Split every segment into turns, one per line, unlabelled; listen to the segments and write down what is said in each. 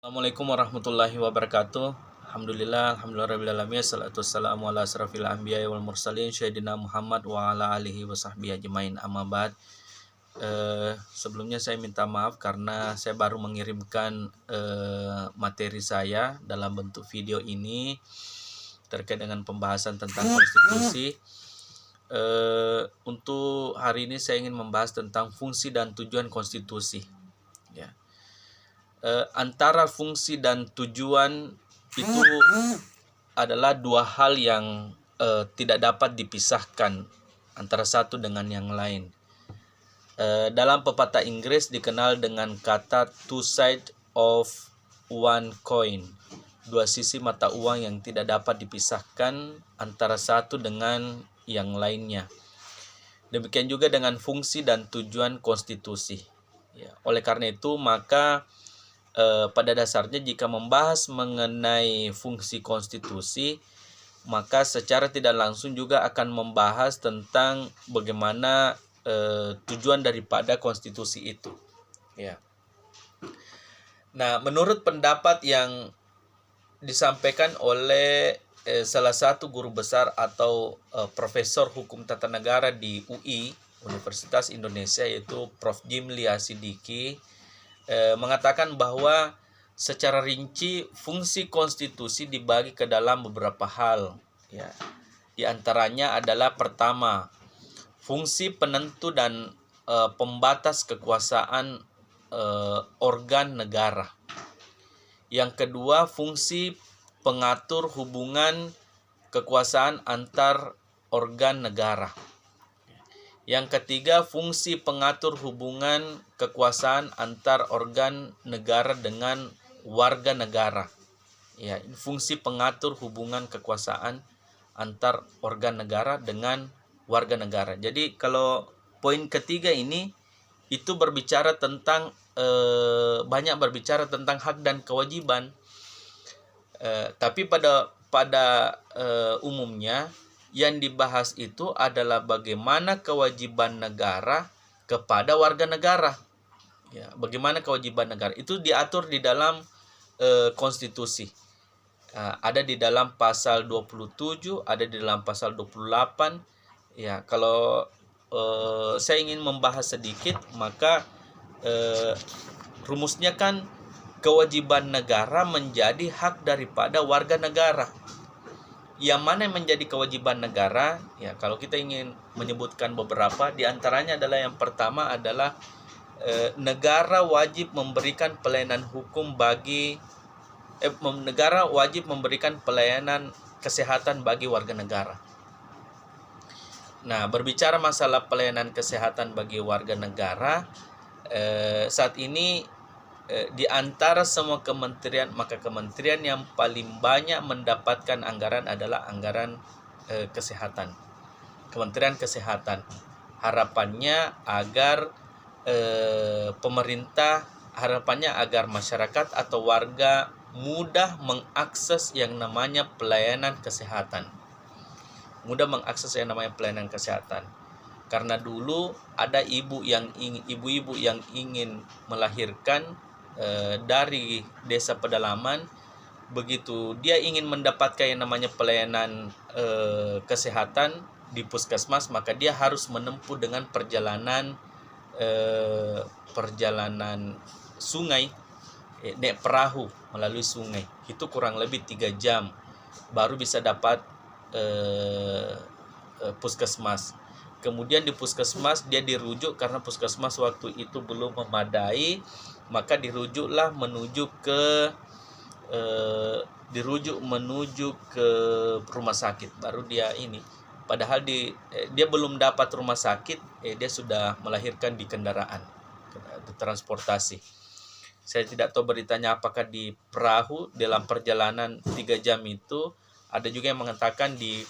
Assalamualaikum warahmatullahi wabarakatuh. Alhamdulillahirabbil alamin, salatu wassalamu ala asrofil anbiya'i wal mursalin sayyidina Muhammad wa ala alihi wa sahbihi ajmain, amma ba'd. Sebelumnya saya minta maaf karena saya baru mengirimkan materi saya dalam bentuk video ini terkait dengan pembahasan tentang konstitusi. Untuk hari ini saya ingin membahas tentang fungsi dan tujuan konstitusi. Ya. Antara fungsi dan tujuan itu adalah dua hal yang tidak dapat dipisahkan antara satu dengan yang lain. Dalam pepatah Inggris dikenal dengan kata two sides of one coin, dua sisi mata uang yang tidak dapat dipisahkan antara satu dengan yang lainnya. Demikian juga dengan fungsi dan tujuan konstitusi. Ya, oleh karena itu maka pada dasarnya jika membahas mengenai fungsi konstitusi, maka secara tidak langsung juga akan membahas tentang bagaimana tujuan daripada konstitusi itu. Ya. Nah, menurut pendapat yang disampaikan oleh salah satu guru besar atau profesor hukum tata negara di UI Universitas Indonesia, yaitu Prof. Jimli Asidiki, mengatakan bahwa secara rinci fungsi konstitusi dibagi ke dalam beberapa hal. Ya. Di antaranya adalah pertama, fungsi penentu dan pembatas kekuasaan organ negara. Yang kedua, fungsi pengatur hubungan kekuasaan antar organ negara. Yang ketiga, fungsi pengatur hubungan kekuasaan antar organ negara dengan warga negara. Ya, fungsi pengatur hubungan kekuasaan antar organ negara dengan warga negara. Jadi kalau poin ketiga ini itu berbicara tentang banyak berbicara tentang hak dan kewajiban. Tapi pada umumnya yang dibahas itu adalah bagaimana kewajiban negara kepada warga negara. Ya, bagaimana kewajiban negara itu diatur di dalam konstitusi. Ada di dalam pasal 27, ada di dalam pasal 28. Ya, kalau saya ingin membahas sedikit, maka rumusnya kan kewajiban negara menjadi hak daripada warga negara. Yang mana yang menjadi kewajiban negara? Ya, kalau kita ingin menyebutkan beberapa, di antaranya adalah yang pertama adalah negara wajib memberikan pelayanan hukum bagi negara wajib memberikan pelayanan kesehatan bagi warga negara. Nah, berbicara masalah pelayanan kesehatan bagi warga negara, saat ini di antara semua kementerian, maka kementerian yang paling banyak mendapatkan anggaran adalah anggaran kesehatan. Kementerian Kesehatan. Harapannya agar harapannya agar masyarakat atau warga mudah mengakses yang namanya pelayanan kesehatan. Mudah mengakses yang namanya pelayanan kesehatan. Karena dulu ada ibu-ibu yang ingin melahirkan dari desa pedalaman, begitu dia ingin mendapatkan yang namanya pelayanan kesehatan di puskesmas, maka dia harus menempuh dengan perjalanan sungai, naik perahu melalui sungai. Itu kurang lebih 3 jam baru bisa dapat puskesmas. Kemudian di puskesmas dia dirujuk karena puskesmas waktu itu belum memadai, maka dirujuklah menuju ke rumah sakit. Baru dia ini, padahal dia belum dapat rumah sakit, dia sudah melahirkan di kendaraan, di transportasi. Saya tidak tahu beritanya apakah di perahu dalam perjalanan 3 jam itu, ada juga yang mengatakan di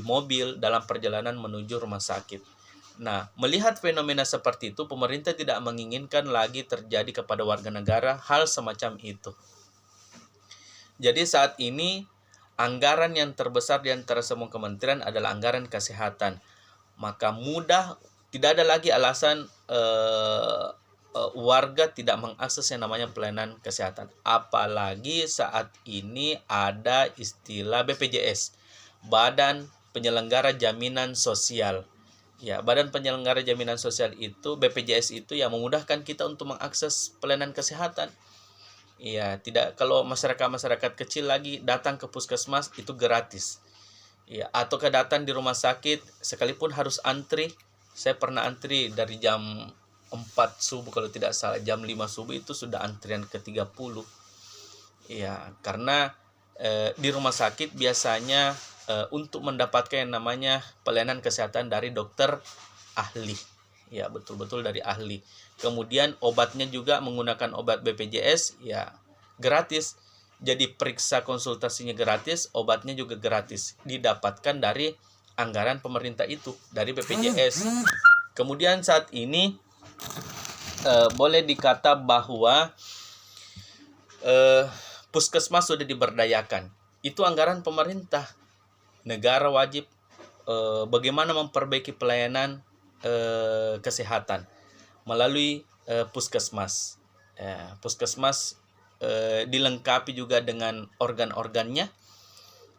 mobil dalam perjalanan menuju rumah sakit. Nah, melihat fenomena seperti itu, pemerintah tidak menginginkan lagi terjadi kepada warga negara hal semacam itu. Jadi saat ini anggaran yang terbesar di antara semua kementerian adalah anggaran kesehatan. Maka tidak ada lagi alasan warga tidak mengakses yang namanya pelayanan kesehatan. Apalagi saat ini ada istilah BPJS, Badan Penyelenggara Jaminan Sosial. Ya, Badan Penyelenggara Jaminan Sosial itu, BPJS itu yang memudahkan kita untuk mengakses pelayanan kesehatan. Ya, tidak, kalau masyarakat kecil lagi datang ke puskesmas itu gratis. Ya, atau datang di rumah sakit sekalipun harus antri. Saya pernah antri dari jam 4 subuh kalau tidak salah, jam 5 subuh itu sudah antrian ke 30. Ya, karena di rumah sakit biasanya untuk mendapatkan yang namanya pelayanan kesehatan dari dokter ahli. Ya, betul-betul dari ahli. Kemudian obatnya juga menggunakan obat BPJS, ya gratis. Jadi periksa konsultasinya gratis, obatnya juga gratis. Didapatkan dari anggaran pemerintah itu, dari BPJS. Kemudian saat ini boleh dikata bahwa puskesmas sudah diberdayakan. Itu anggaran pemerintah. Negara wajib bagaimana memperbaiki pelayanan kesehatan melalui puskesmas. Puskesmas dilengkapi juga dengan organ-organnya.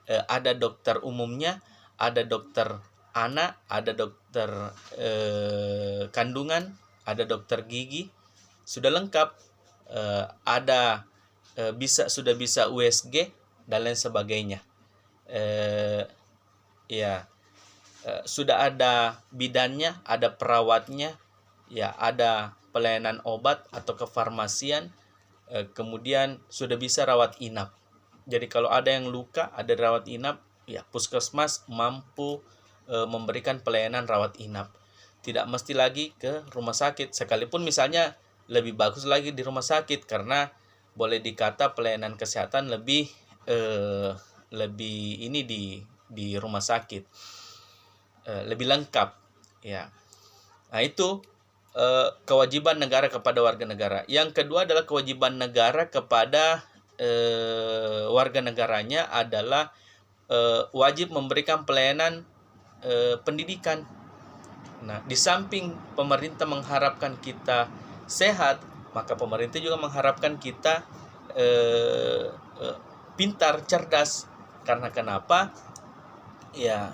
Ada dokter umumnya, ada dokter anak, ada dokter kandungan, ada dokter gigi, sudah lengkap. Ada sudah bisa USG dan lain sebagainya. Sudah ada bidannya, ada perawatnya, ya ada pelayanan obat atau kefarmasian, kemudian sudah bisa rawat inap. Jadi kalau ada yang luka, ada rawat inap, ya puskesmas mampu memberikan pelayanan rawat inap. Tidak mesti lagi ke rumah sakit, sekalipun misalnya lebih bagus lagi di rumah sakit karena boleh dikata pelayanan kesehatan lebih ini di rumah sakit lebih lengkap, ya. Nah, itu kewajiban negara kepada warga negara. Yang kedua adalah kewajiban negara kepada warga negaranya adalah wajib memberikan pelayanan pendidikan. Nah, di samping pemerintah mengharapkan kita sehat, maka pemerintah juga mengharapkan kita pintar, cerdas. Karena kenapa? Ya,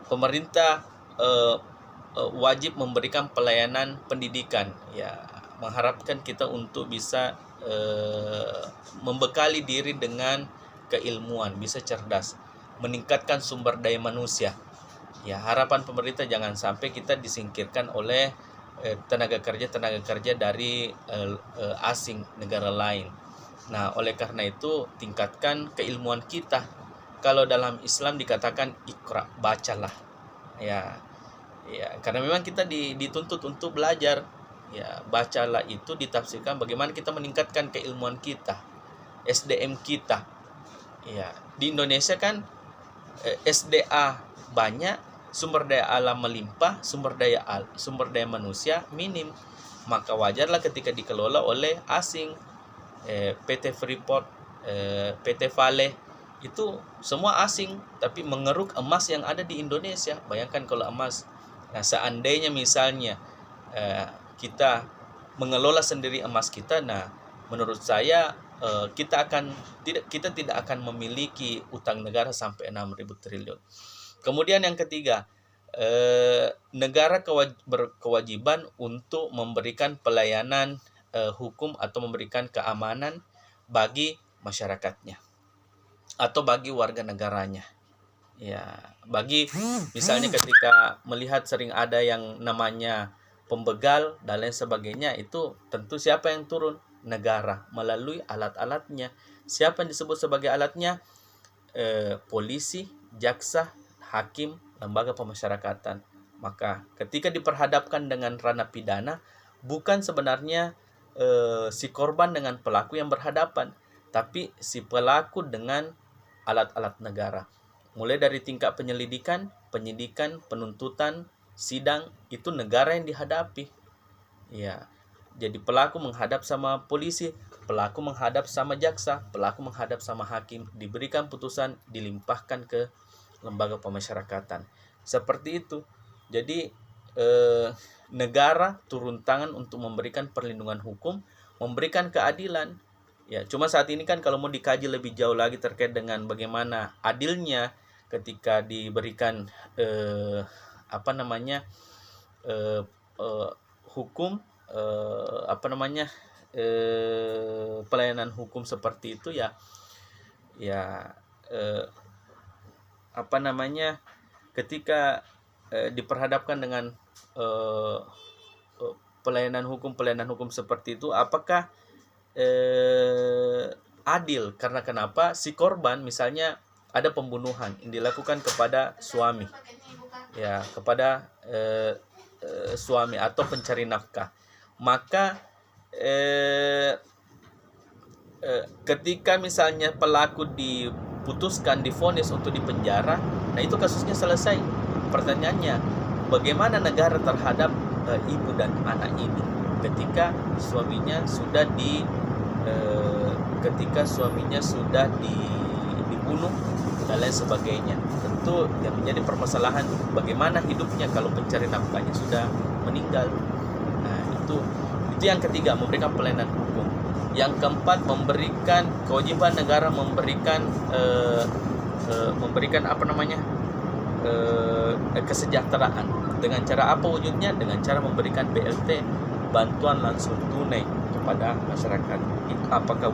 pemerintah wajib memberikan pelayanan pendidikan, ya mengharapkan kita untuk bisa membekali diri dengan keilmuan, bisa cerdas, meningkatkan sumber daya manusia. Ya, harapan pemerintah jangan sampai kita disingkirkan oleh tenaga kerja dari asing, negara lain. Nah, oleh karena itu tingkatkan keilmuan kita. Kalau dalam Islam dikatakan ikra, bacalah. Ya, karena memang kita dituntut untuk belajar. Ya, bacalah itu ditafsirkan bagaimana kita meningkatkan keilmuan kita, SDM kita. Ya, di Indonesia kan SDA banyak, sumber daya alam melimpah, sumber daya manusia minim. Maka wajarlah ketika dikelola oleh asing, PT Freeport, PT Vale, itu semua asing, tapi mengeruk emas yang ada di Indonesia. Bayangkan kalau emas, nah seandainya misalnya kita mengelola sendiri emas kita, nah menurut saya kita tidak akan memiliki utang negara sampai 6.000 triliun. Kemudian yang ketiga, negara berkewajiban untuk memberikan pelayanan hukum atau memberikan keamanan bagi masyarakatnya atau bagi warga negaranya. Ya, bagi misalnya ketika melihat sering ada yang namanya pembegal dan lain sebagainya, itu tentu siapa yang turun? Negara melalui alat-alatnya. Siapa yang disebut sebagai alatnya? Polisi, jaksa, hakim, lembaga pemasyarakatan. Maka ketika diperhadapkan dengan ranah pidana, bukan sebenarnya si korban dengan pelaku yang berhadapan, tapi si pelaku dengan alat-alat negara. Mulai dari tingkat penyelidikan, penyidikan, penuntutan, sidang, itu negara yang dihadapi. Ya, Jadi pelaku menghadap sama polisi, pelaku menghadap sama jaksa, pelaku menghadap sama hakim, diberikan putusan, dilimpahkan ke lembaga pemasyarakatan. Seperti itu. Jadi negara turun tangan untuk memberikan perlindungan hukum, memberikan keadilan. Ya, cuma saat ini kan kalau mau dikaji lebih jauh lagi terkait dengan bagaimana adilnya ketika diberikan hukum, pelayanan hukum seperti itu ketika diperhadapkan dengan pelayanan hukum seperti itu, apakah adil? Karena kenapa? Si korban misalnya ada pembunuhan yang dilakukan kepada suami, kepada suami atau pencari nafkah, maka ketika misalnya pelaku diputuskan, divonis untuk dipenjara, nah itu kasusnya selesai. Pertanyaannya, bagaimana negara terhadap ibu dan anak ini ketika suaminya sudah dibunuh dan lain sebagainya? Tentu yang menjadi permasalahan bagaimana hidupnya kalau pencari nafkahnya sudah meninggal. Nah, itu yang ketiga, memberikan pelayanan hukum. Yang keempat, memberikan kewajiban negara memberikan kesejahteraan. Dengan cara apa wujudnya? Dengan cara memberikan BLT, bantuan langsung tunai kepada masyarakat. Itu apakah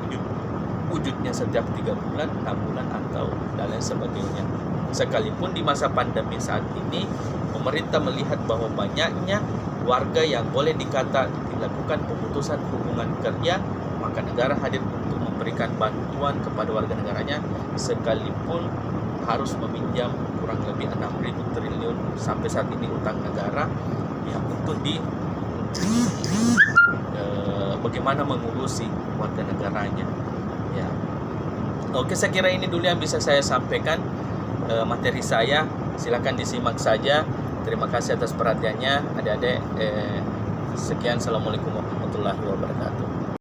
wujudnya setiap 3 bulan, 6 bulan atau dan lain sebagainya. Sekalipun di masa pandemi saat ini pemerintah melihat bahwa banyaknya warga yang boleh dikata dilakukan pemutusan hubungan kerja, maka negara hadir untuk memberikan bantuan kepada warga negaranya, sekalipun harus meminjam kurang lebih 6.000 triliun sampai saat ini utang negara untuk bagaimana mengurusi warga negaranya. Oke, saya kira ini dulu yang bisa saya sampaikan materi saya. Silakan disimak saja. Terima kasih atas perhatiannya, adik-adik. Sekian, assalamualaikum warahmatullahi wabarakatuh.